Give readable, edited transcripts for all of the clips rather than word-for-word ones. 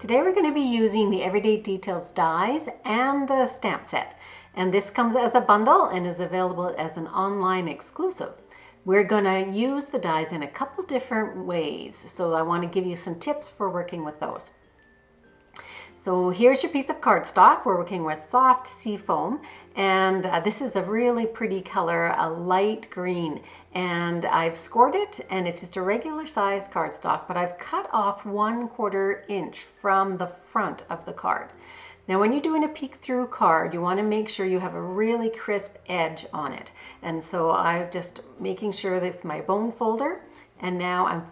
Today we're going to be using the Everyday Details dies and the stamp set. And this comes as a bundle and is available as an online exclusive. We're going to use the dies in a couple different ways, so I want to give you some tips for working with those. So here's your piece of cardstock. We're working with soft sea foam, and this is a really pretty color, a light green, and I've scored it, and it's just a regular size cardstock, but I've cut off 1/4 inch from the front of the card. Now when you're doing a peek through card, you want to make sure you have a really crisp edge on it, and so I'm just making sure that my bone folder, and now I'm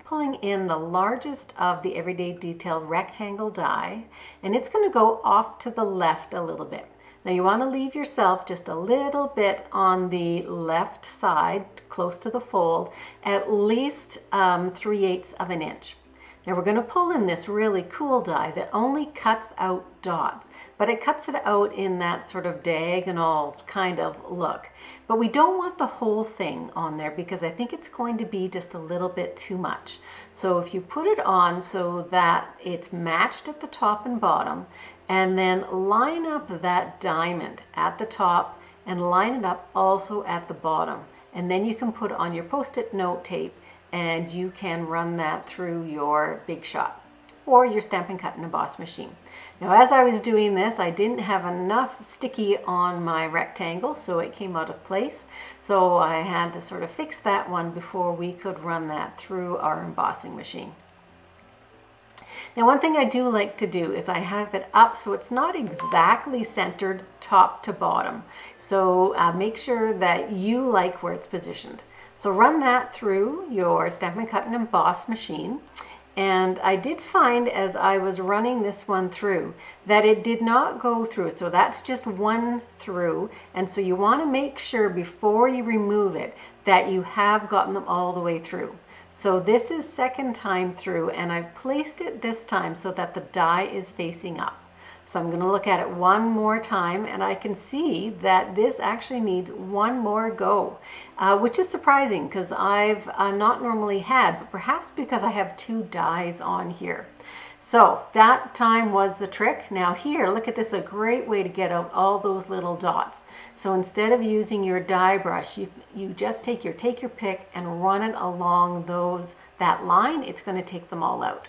pulling in the largest of the Everyday Detail rectangle die, and it's going to go off to the left a little bit. Now you want to leave yourself just a little bit on the left side, close to the fold, at least 3/8 of an inch. Now we're going to pull in this really cool die that only cuts out dots, but it cuts it out in that sort of diagonal kind of look. But we don't want the whole thing on there because I think it's going to be just a little bit too much. So if you put it on so that it's matched at the top and bottom, and then line up that diamond at the top and line it up also at the bottom, and then you can put on your Post-it note tape and you can run that through your Big Shot or your Stampin' Cut and Emboss machine. Now as I was doing this, I didn't have enough sticky on my rectangle, so it came out of place. So I had to sort of fix that one before we could run that through our embossing machine. Now one thing I do like to do is I have it up so it's not exactly centered top to bottom. So make sure that you like where it's positioned. So run that through your Stampin' Cut and Emboss machine. And I did find as I was running this one through that it did not go through. So that's just one through. And so you want to make sure before you remove it that you have gotten them all the way through. So this is second time through, and I've placed it this time so that the die is facing up. So I'm going to look at it one more time, and I can see that this actually needs one more go, which is surprising because I've not normally had, but perhaps because I have two dies on here. So that time was the trick. Now here, look at this, a great way to get out all those little dots. So instead of using your die brush, you just take your pick and run it along that line. It's going to take them all out.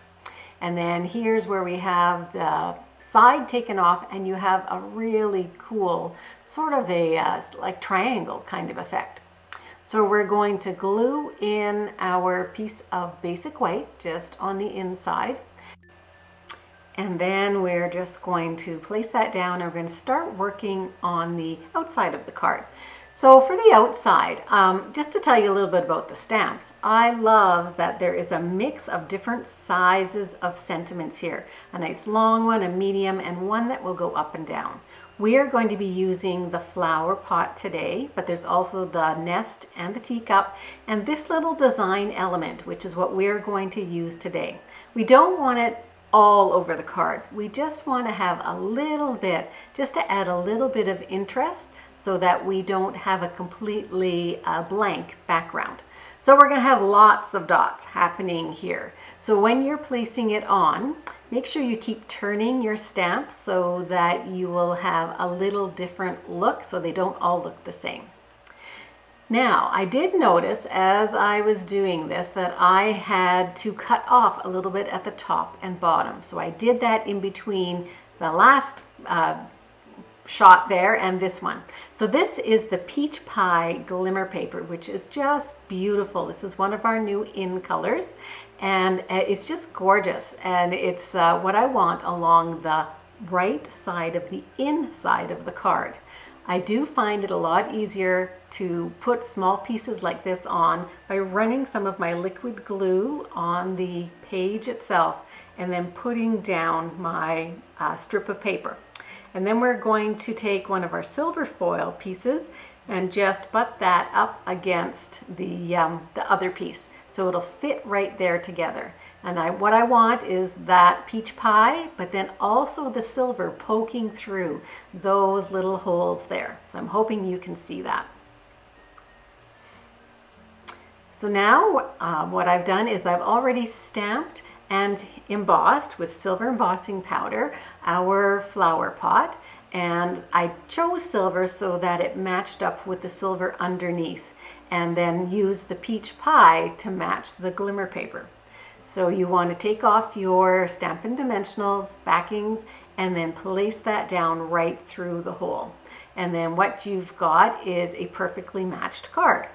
And then here's where we have the side taken off, and you have a really cool sort of a like triangle kind of effect. So we're going to glue in our piece of basic white just on the inside. And then we're just going to place that down, and we're going to start working on the outside of the card. So for the outside, just to tell you a little bit about the stamps, I love that there is a mix of different sizes of sentiments here. A nice long one, a medium, and one that will go up and down. We are going to be using the flower pot today, but there's also the nest and the teacup, and this little design element, which is what we're going to use today. We don't want it all over the card. We just want to have a little bit, just to add a little bit of interest so that we don't have a completely blank background. So we're going to have lots of dots happening here. So when you're placing it on, make sure you keep turning your stamp so that you will have a little different look so they don't all look the same. Now, I did notice as I was doing this that I had to cut off a little bit at the top and bottom. So I did that in between the last shot there and this one. So this is the Peach Pie Glimmer Paper, which is just beautiful. This is one of our new in colors, and it's just gorgeous. And it's what I want along the right side of the inside of the card. I do find it a lot easier to put small pieces like this on by running some of my liquid glue on the page itself and then putting down my strip of paper. And then we're going to take one of our silver foil pieces and just butt that up against the other piece, so it'll fit right there together. And what I want is that peach pie, but then also the silver poking through those little holes there. So I'm hoping you can see that. So now what I've done is I've already stamped and embossed with silver embossing powder our flower pot. And I chose silver so that it matched up with the silver underneath, and then used the peach pie to match the glimmer paper. So you want to take off your Stampin' Dimensionals backings and then place that down right through the hole. And then what you've got is a perfectly matched card.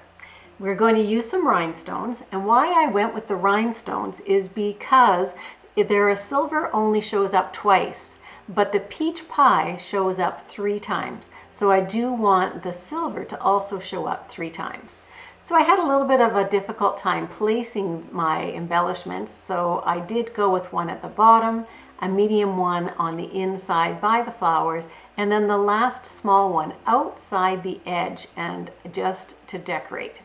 We're going to use some rhinestones, and why I went with the rhinestones is because their silver only shows up twice, but the peach pie shows up 3 times. So I do want the silver to also show up 3 times. So I had a little bit of a difficult time placing my embellishments, so I did go with one at the bottom, a medium one on the inside by the flowers, and then the last small one outside the edge and just to decorate.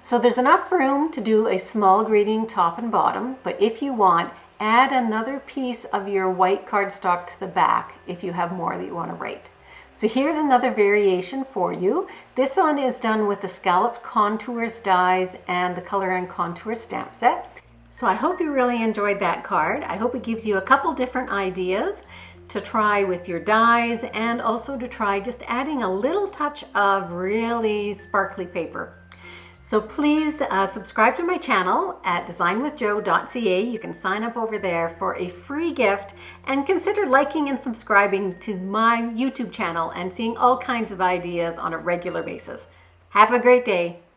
So there's enough room to do a small greeting top and bottom, but if you want, add another piece of your white cardstock to the back if you have more that you want to write. So here's another variation for you. This one is done with the Scalloped Contours dies and the Color and Contour stamp set. So I hope you really enjoyed that card. I hope it gives you a couple different ideas to try with your dies, and also to try just adding a little touch of really sparkly paper. So please subscribe to my channel at designwithjo.ca. You can sign up over there for a free gift, and consider liking and subscribing to my YouTube channel and seeing all kinds of ideas on a regular basis. Have a great day.